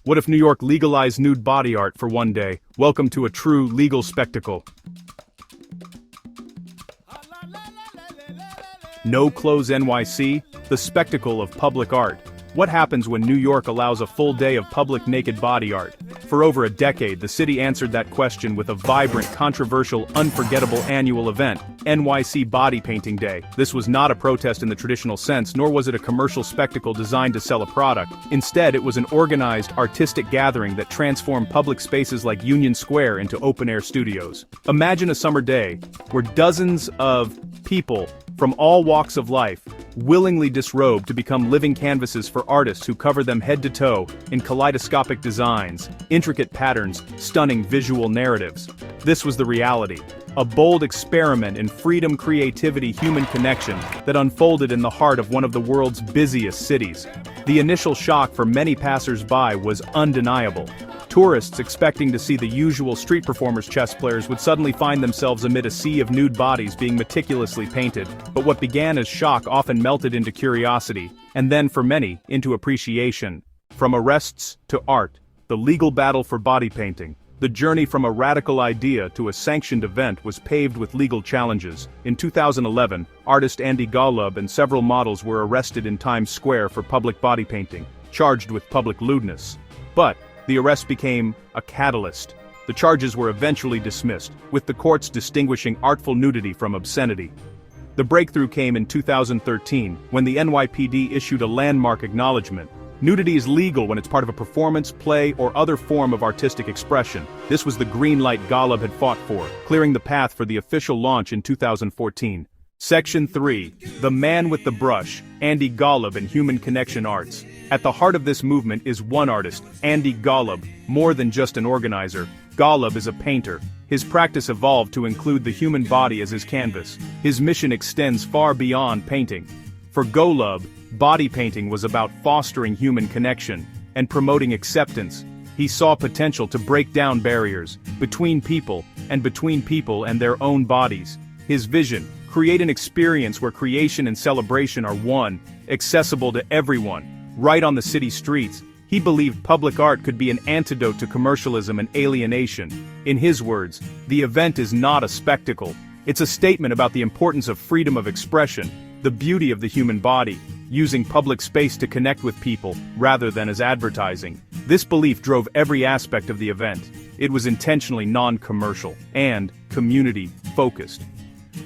What if New York legalized nude body art for one day? Welcome to a true legal spectacle. No Clothes NYC, the spectacle of public art. What happens when New York allows a full day of public naked body art? For over a decade, the city answered that question with a vibrant, controversial, unforgettable annual event, NYC Bodypainting Day. This was not a protest in the traditional sense, nor was it a commercial spectacle designed to sell a product. Instead, it was an organized, artistic gathering that transformed public spaces like Union Square into open-air studios. Imagine a summer day where dozens of people from all walks of life willingly disrobe to become living canvases for artists who cover them head to toe in kaleidoscopic designs, intricate patterns, stunning visual narratives. This was the reality. A bold experiment in freedom, creativity, human connection that unfolded in the heart of one of the world's busiest cities. The initial shock for many passers-by was undeniable. Tourists expecting to see the usual street performers, chess players, would suddenly find themselves amid a sea of nude bodies being meticulously painted. But what began as shock often melted into curiosity, and then for many, into appreciation. From arrests to art, the legal battle for body painting. The journey from a radical idea to a sanctioned event was paved with legal challenges. In 2011, artist Andy Golub and several models were arrested in Times Square for public body painting, charged with public lewdness. But the arrest became a catalyst. The charges were eventually dismissed, with the courts distinguishing artful nudity from obscenity. The breakthrough came in 2013, when the NYPD issued a landmark acknowledgement. Nudity is legal when it's part of a performance, play, or other form of artistic expression. This was the green light Golub had fought for, clearing the path for the official launch in 2014. Section 3. The Man with the Brush, Andy Golub and Human Connection Arts. At the heart of this movement is one artist, Andy Golub. More than just an organizer, Golub is a painter. His practice evolved to include the human body as his canvas. His mission extends far beyond painting. For Golub, body painting was about fostering human connection and promoting acceptance. He saw potential to break down barriers between people and their own bodies. His vision: create an experience where creation and celebration are one, accessible to everyone, right on the city streets. He believed public art could be an antidote to commercialism and alienation. In his words, the event is not a spectacle. It's a statement about the importance of freedom of expression, the beauty of the human body, using public space to connect with people, rather than as advertising. This belief drove every aspect of the event. It was intentionally non-commercial and community-focused.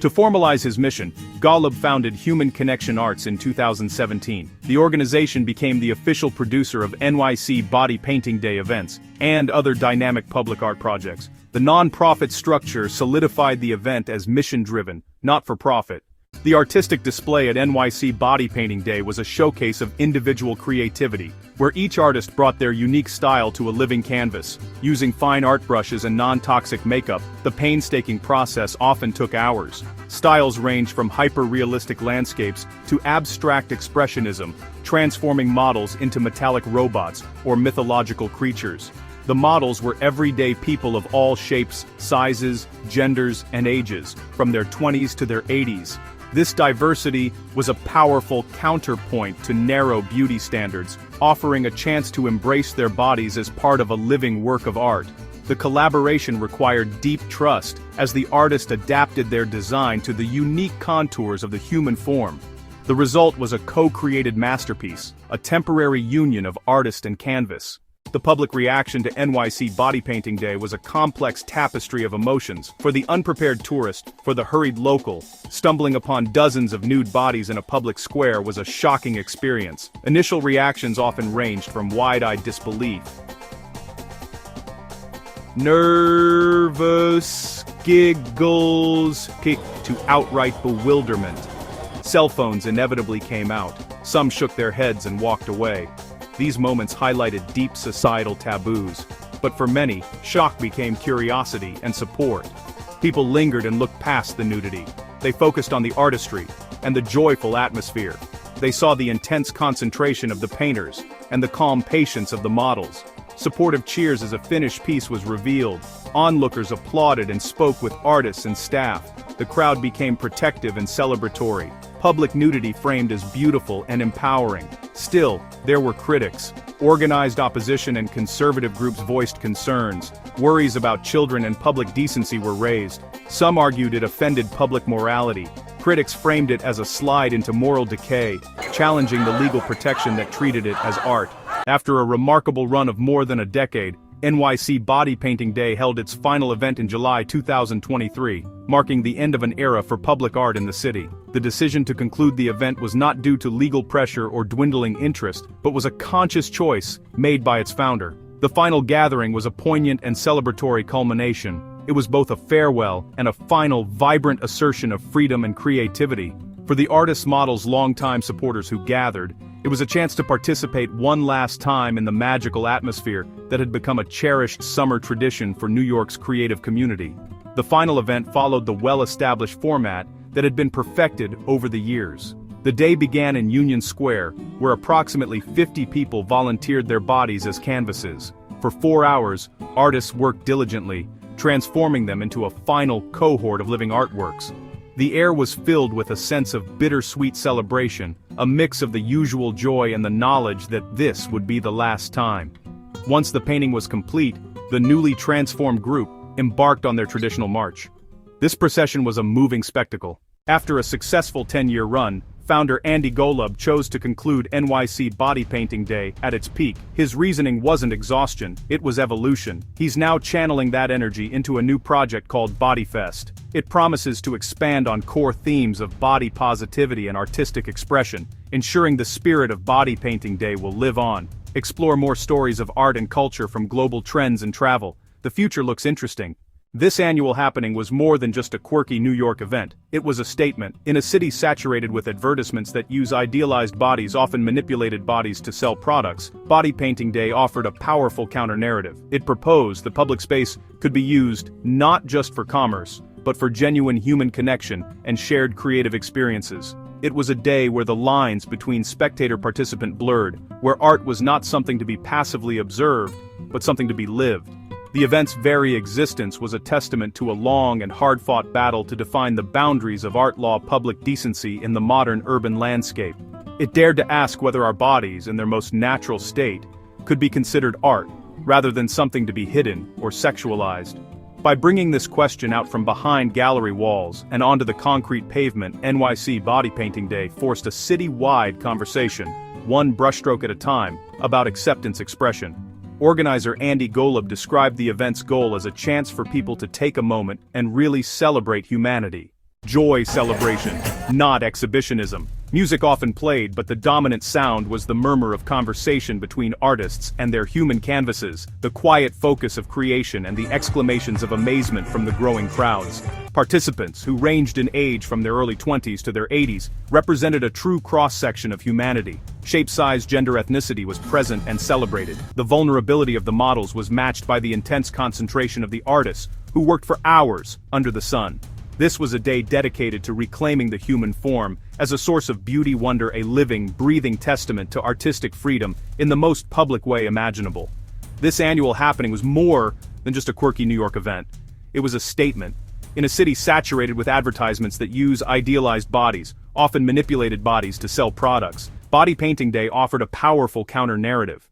To formalize his mission, Golub founded Human Connection Arts in 2017. The organization became the official producer of NYC Body Painting Day events and other dynamic public art projects. The non-profit structure solidified the event as mission-driven, not for profit. The artistic display at NYC Body Painting Day was a showcase of individual creativity, where each artist brought their unique style to a living canvas. Using fine art brushes and non-toxic makeup, the painstaking process often took hours. Styles ranged from hyper-realistic landscapes to abstract expressionism, transforming models into metallic robots or mythological creatures. The models were everyday people of all shapes, sizes, genders, and ages, from their 20s to their 80s. This diversity was a powerful counterpoint to narrow beauty standards, offering a chance to embrace their bodies as part of a living work of art. The collaboration required deep trust, as the artist adapted their design to the unique contours of the human form. The result was a co-created masterpiece, a temporary union of artist and canvas. The public reaction to NYC Body Painting Day was a complex tapestry of emotions. For the unprepared tourist, for the hurried local, stumbling upon dozens of nude bodies in a public square was a shocking experience. Initial reactions often ranged from wide-eyed disbelief, nervous giggles, to outright bewilderment. Cell phones inevitably came out. Some shook their heads and walked away. These moments highlighted deep societal taboos, but for many, shock became curiosity and support. People lingered and looked past the nudity. They focused on the artistry and the joyful atmosphere. They saw the intense concentration of the painters and the calm patience of the models. Supportive cheers as a finished piece was revealed. Onlookers applauded and spoke with artists and staff. The crowd became protective and celebratory. Public nudity framed as beautiful and empowering. Still, there were critics. Organized opposition and conservative groups voiced concerns. Worries about children and public decency were raised. Some argued it offended public morality. Critics framed it as a slide into moral decay, challenging the legal protection that treated it as art. After a remarkable run of more than a decade, NYC Bodypainting Day held its final event in July 2023, marking the end of an era for public art in the city. The decision to conclude the event was not due to legal pressure or dwindling interest, but was a conscious choice made by its founder. The final gathering was a poignant and celebratory culmination. It was both a farewell and a final, vibrant assertion of freedom and creativity. For the artist model's longtime supporters who gathered, it was a chance to participate one last time in the magical atmosphere that had become a cherished summer tradition for New York's creative community. The final event followed the well-established format that had been perfected over the years. The day began in Union Square, where approximately 50 people volunteered their bodies as canvases. For 4 hours, artists worked diligently, transforming them into a final cohort of living artworks. The air was filled with a sense of bittersweet celebration, a mix of the usual joy and the knowledge that this would be the last time. Once the painting was complete, the newly transformed group embarked on their traditional march. This procession was a moving spectacle. After a successful 10-year run, founder Andy Golub chose to conclude NYC Bodypainting Day at its peak. His reasoning wasn't exhaustion, it was evolution. He's now channeling that energy into a new project called BodyFest. It promises to expand on core themes of body positivity and artistic expression, ensuring the spirit of Bodypainting Day will live on. Explore more stories of art and culture from global trends and travel. The future looks interesting. This annual happening was more than just a quirky New York event. It was a statement. In a city saturated with advertisements that use idealized bodies, often manipulated bodies, to sell products, Bodypainting Day offered a powerful counter-narrative. It proposed the public space could be used not just for commerce, but for genuine human connection and shared creative experiences. It was a day where the lines between spectator-participant blurred, where art was not something to be passively observed, but something to be lived. The event's very existence was a testament to a long and hard-fought battle to define the boundaries of art law public decency in the modern urban landscape. It dared to ask whether our bodies, in their most natural state, could be considered art, rather than something to be hidden or sexualized. By bringing this question out from behind gallery walls and onto the concrete pavement, NYC Bodypainting Day forced a city-wide conversation, one brushstroke at a time, about acceptance expression. Organizer Andy Golub described the event's goal as a chance for people to take a moment and really celebrate humanity. Joy celebration, not exhibitionism. Music often played, but the dominant sound was the murmur of conversation between artists and their human canvases, the quiet focus of creation and the exclamations of amazement from the growing crowds. Participants, who ranged in age from their early 20s to their 80s, represented a true cross-section of humanity. Shape, size, gender, ethnicity was present and celebrated. The vulnerability of the models was matched by the intense concentration of the artists, who worked for hours under the sun. This was a day dedicated to reclaiming the human form as a source of beauty, wonder, a living, breathing testament to artistic freedom in the most public way imaginable. This annual happening was more than just a quirky New York event. It was a statement. In a city saturated with advertisements that use idealized bodies, often manipulated bodies, to sell products, Bodypainting Day offered a powerful counter-narrative.